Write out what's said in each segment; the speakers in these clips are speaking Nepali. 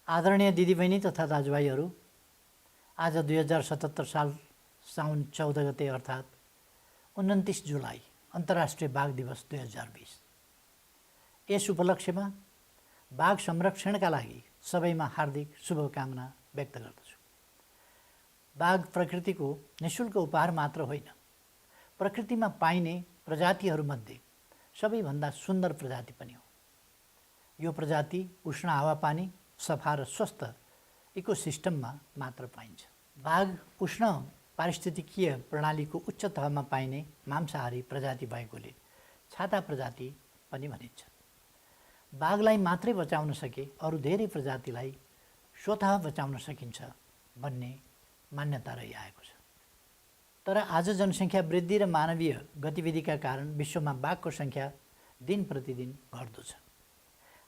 आदरणीय दिदीबहिनी तथा दाजुभाइहरू, आज 2077 साल साउन 14 गते अर्थात् 29 जुलाई अन्तर्राष्ट्रिय बाघ दिवस 2020। यस उपलक्ष्यमा बाघ संरक्षणका लागि सबैमा हार्दिक शुभकामना व्यक्त गर्दछु। बाघ प्रकृतिको निःशुल्क उपहार मात्र होइन, प्रकृतिमा पाइने प्रजातिहरूमध्ये सबैभन्दा सुन्दर प्रजाति पनि हो। यो प्रजाति उष्ण हावापानी, सफा र स्वस्थ इकोसिस्टममा मात्र पाइन्छ। बाघ उष्ण पारिस्थितिकीय प्रणालीको उच्च तहमा पाइने मांसाहारी प्रजाति भएकोले छाता प्रजाति पनि भनिन्छ। बाघलाई मात्रै बचाउन सके अरू धेरै प्रजातिलाई स्वतः बचाउन सकिन्छ भन्ने मान्यता रहिआएको छ। तर आज जनसङ्ख्या वृद्धि र मानवीय गतिविधिका कारण विश्वमा बाघको सङ्ख्या दिन प्रतिदिन घट्दो छ।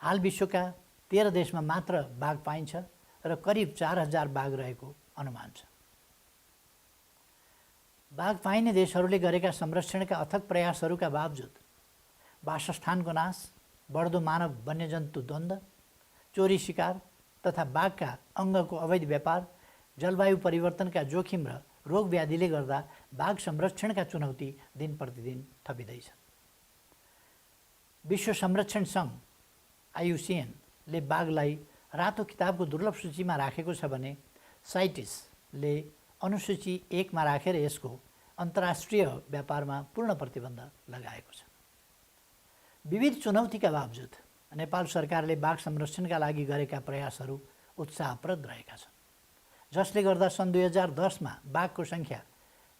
हाल विश्वका 13 देशमा मात्र बाघ पाइन्छ र करिब 4000 बाघ रहेको अनुमान छ। बाघ पाइने देशहरूले गरेका संरक्षणका अथक प्रयासहरूका बावजुद वासस्थानको नाश, बढ्दो मानव वन्यजन्तु द्वन्द्व, चोरी शिकार तथा बाघका अङ्गको अवैध व्यापार, जलवायु परिवर्तनका जोखिम र रोग व्याधिले गर्दा बाघ संरक्षणका चुनौती दिन प्रतिदिन थपिँदैछ। विश्व संरक्षण सङ्घ IUCN ले बाघलाई रातो किताबको दुर्लभ सूचीमा राखेको छ भने साइटिसले अनुसूची 1 मा राखेर यसको अन्तर्राष्ट्रिय व्यापारमा पूर्ण प्रतिबन्ध लगाएको छ। विविध चुनौतीका बावजुद नेपाल सरकारले बाघ संरक्षणका लागि गरेका प्रयासहरू उत्साहप्रद रहेका छन्, जसले गर्दा सन् 2010 मा बाघको सङ्ख्या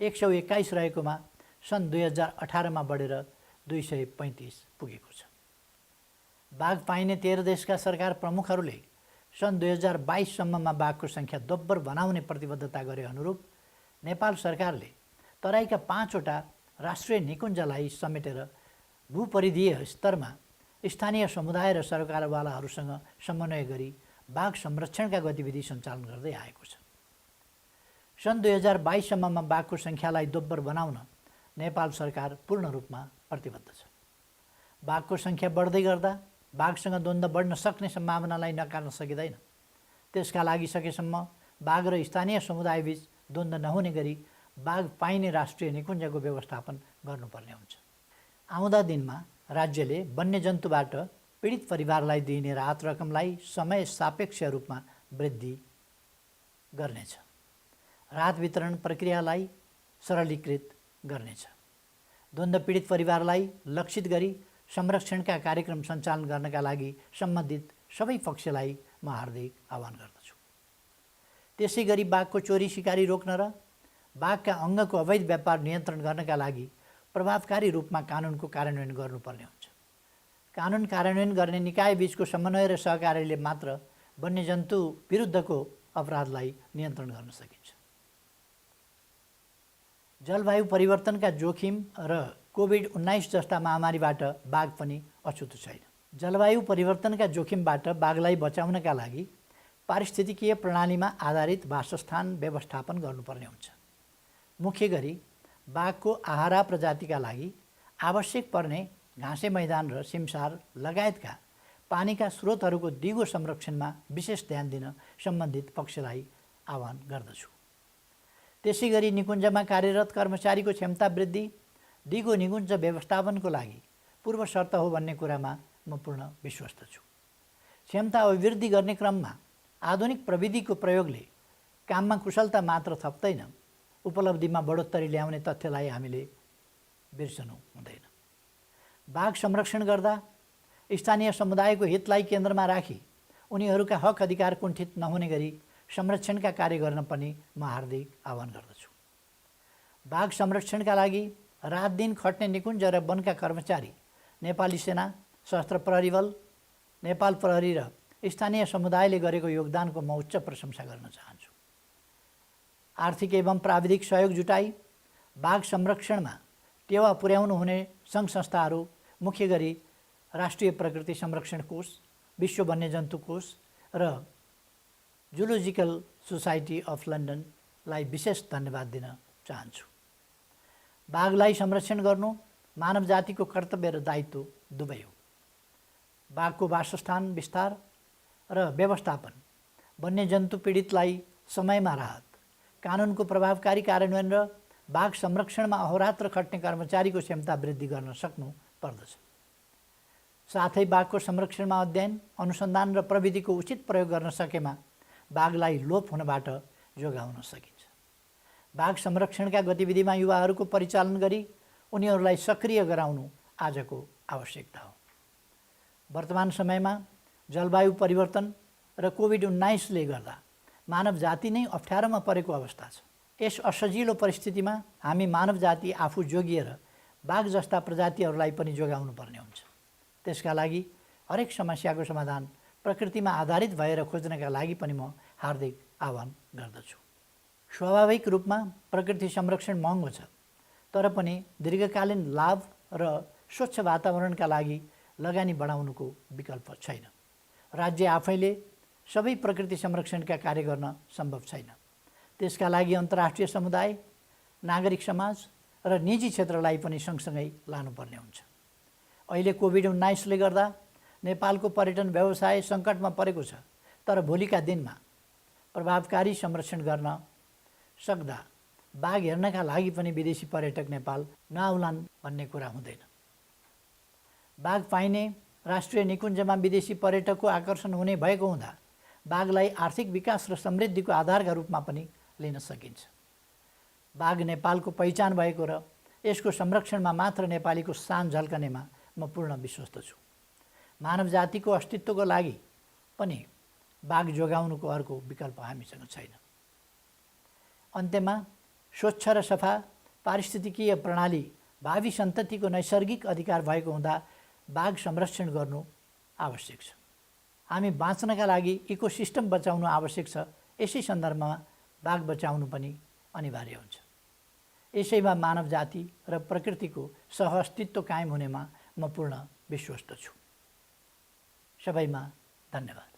121 रहेकोमा सन् 2018 मा बढेर 235 पुगेको छ। बाघ पाइने 13 देशका सरकार प्रमुखहरूले सन् 2022 सम्ममा बाघको सङ्ख्या दोब्बर बनाउने प्रतिबद्धता गरे अनुरूप नेपाल सरकारले तराईका 5 वटा राष्ट्रिय निकुञ्जलाई समेटेर भूपरिधीय स्तरमा स्थानीय समुदाय र सरकारवालाहरूसँग समन्वय गरी बाघ संरक्षणका गतिविधि सञ्चालन गर्दै आएको छ। सन् 2022 सम्ममा बाघको सङ्ख्यालाई दोब्बर बनाउन नेपाल सरकार पूर्ण रूपमा प्रतिबद्ध छ। बाघको सङ्ख्या बढ्दै गर्दा बाघसँग द्वन्द्व बढ्न सक्ने सम्भावनालाई नकार्न सकिँदैन। त्यसका लागि सकेसम्म बाघ र स्थानीय समुदायबीच द्वन्द्व नहुने गरी बाघ पाइने राष्ट्रिय निकुञ्जको व्यवस्थापन गर्नुपर्ने हुन्छ। आउँदा दिनमा राज्यले वन्यजन्तुबाट पीडित परिवारलाई दिइने राहत रकमलाई समय सापेक्ष रूपमा वृद्धि गर्नेछ। राहत वितरण प्रक्रियालाई सरलीकृत गर्नेछ। द्वन्द्व पीडित परिवारलाई लक्षित गरी संरक्षणका कार्यक्रम सञ्चालन गर्नका लागि सम्बन्धित सबै पक्षलाई म हार्दिक आह्वान गर्दछु। त्यसै गरी बाघको चोरी सिकारी रोक्न र बाघका अङ्गको अवैध व्यापार नियन्त्रण गर्नका लागि प्रभावकारी रूपमा कानुनको कार्यान्वयन गर्नुपर्ने हुन्छ। कानुन कार्यान्वयन गर्ने निकाय बीचको समन्वय र सहकार्यले मात्र वन्यजन्तु विरुद्धको अपराधलाई नियन्त्रण गर्न सकिन्छ। जलवायु परिवर्तनका जोखिम र कोभिड-19 जस्ता महामारीबाट बाघ पनि अछुतो छैन। जलवायु परिवर्तनका जोखिमबाट बाघलाई बचाउनका लागि पारिस्थितिकीय प्रणालीमा आधारित वासस्थान व्यवस्थापन गर्नुपर्ने हुन्छ। मुख्य गरी बाघको आहारा प्रजातिका लागि आवश्यक पर्ने घाँसे मैदान र सिमसार लगायतका पानीका स्रोतहरूको दिगो संरक्षणमा विशेष ध्यान दिन सम्बन्धित पक्षलाई आह्वान गर्दछु। त्यसै गरी निकुञ्जमा कार्यरत कर्मचारीको क्षमता वृद्धि दिगो निकुञ्ज व्यवस्थापनको लागि पूर्व शर्त हो भन्ने कुरामा म पूर्ण विश्वस्त छु। क्षमता अभिवृद्धि गर्ने क्रममा आधुनिक प्रविधिको प्रयोगले काममा कुशलता मात्र थप्दैन, उपलब्धिमा बढोत्तरी ल्याउने तथ्यलाई हामीले बिर्सनु हुँदैन। बाघ संरक्षण गर्दा स्थानीय समुदायको हितलाई केन्द्रमा राखी उनीहरूका हक अधिकार कुण्ठित नहुने गरी संरक्षणका कार्य गर्न पनि म हार्दिक आह्वान गर्दछु। बाघ संरक्षणका लागि रात दिन खट्ने निकुञ्ज र वनका कर्मचारी, नेपाली सेना, सशस्त्र प्रहरी बल, नेपाल प्रहरी र स्थानीय समुदायले गरेको योगदानको म उच्च प्रशंसा गर्न चाहन्छु। आर्थिक एवं प्राविधिक सहयोग जुटाई बाघ संरक्षणमा टेवा पुर्याउनु हुने सङ्घ संस्थाहरू, मुख्य गरी राष्ट्रिय प्रकृति संरक्षण कोष, विश्व वन्यजन्तु कोष र जुलोजिकल सोसाइटी अफ लन्डनलाई विशेष धन्यवाद दिन चाहन्छु। बाघलाई संरक्षण गर्नु मानव जातिको कर्तव्य र दायित्व दुवै हो। बाघको वासस्थान विस्तार र व्यवस्थापन वन्यजन्तु पीडितलाई समयमा राहत, कानुनको प्रभावकारी कार्यान्वयन र बाघ संरक्षणमा अहोरात्र खट्ने कर्मचारीको क्षमता वृद्धि गर्न सक्नु पर्दछ। साथै बाघको संरक्षणमा अध्ययन, अनुसन्धान र प्रविधिको उचित प्रयोग गर्न सकेमा बाघलाई लोप हुनबाट जोगाउन सकिन्छ। बाघ संरक्षणका गतिविधिमा युवाहरूको परिचालन गरी उनीहरूलाई सक्रिय गराउनु आजको आवश्यकता हो। वर्तमान समयमा जलवायु परिवर्तन र कोभिड-19ले गर्दा मानव जाति नै अप्ठ्यारोमा परेको अवस्था छ। यस असजिलो परिस्थितिमा हामी मानव जाति आफू जोगिएर बाघ जस्ता प्रजातिहरूलाई पनि जोगाउनु पर्ने हुन्छ। त्यसका लागि हरेक समस्याको समाधान प्रकृतिमा आधारित भएर खोज्नका लागि पनि म हार्दिक आह्वान गर्दछु। स्वाभाविक रूपमा प्रकृति संरक्षण महँगो छ, तर पनि दीर्घकालीन लाभ र स्वच्छ वातावरणका लागि लगानी बढाउनुको विकल्प छैन। राज्य आफैले सबै प्रकृति संरक्षणका कार्य गर्न सम्भव छैन। त्यसका लागि अन्तर्राष्ट्रिय समुदाय, नागरिक समाज र निजी क्षेत्रलाई पनि सँगसँगै लानुपर्ने हुन्छ। अहिले कोभिड-19ले गर्दा नेपालको पर्यटन व्यवसाय सङ्कटमा परेको छ, तर भोलिका दिनमा प्रभावकारी संरक्षण गर्न सक्दा बाघ हेर्नका लागि पनि विदेशी पर्यटक नेपाल नआउलान् भन्ने कुरा हुँदैन। बाघ पाइने राष्ट्रिय निकुञ्जमा विदेशी पर्यटकको आकर्षण हुने भएको हुँदा बाघलाई आर्थिक विकास र समृद्धिको आधारका रूपमा पनि लिन सकिन्छ। बाघ नेपालको पहिचान भएको र यसको संरक्षणमा मात्र नेपालीको शान झल्कनेमा म पूर्ण विश्वस्त छु। मानव जातिको अस्तित्वको लागि पनि बाघ जोगाउनुको अर्को विकल्प हामीसँग छैन। अन्त्यमा स्वच्छ र सफा पारिस्थितिकीय प्रणाली भावी सन्ततिको नैसर्गिक अधिकार भएको हुँदा बाघ संरक्षण गर्नु आवश्यक छ। हामी बाँच्नका लागि इकोसिस्टम बचाउनु आवश्यक छ। यसै सन्दर्भमा बाघ बचाउनु पनि अनिवार्य हुन्छ। यसैमा मानव जाति र प्रकृतिको सहअस्तित्व कायम हुनेमा म पूर्ण विश्वस्त छु। सबैमा धन्यवाद।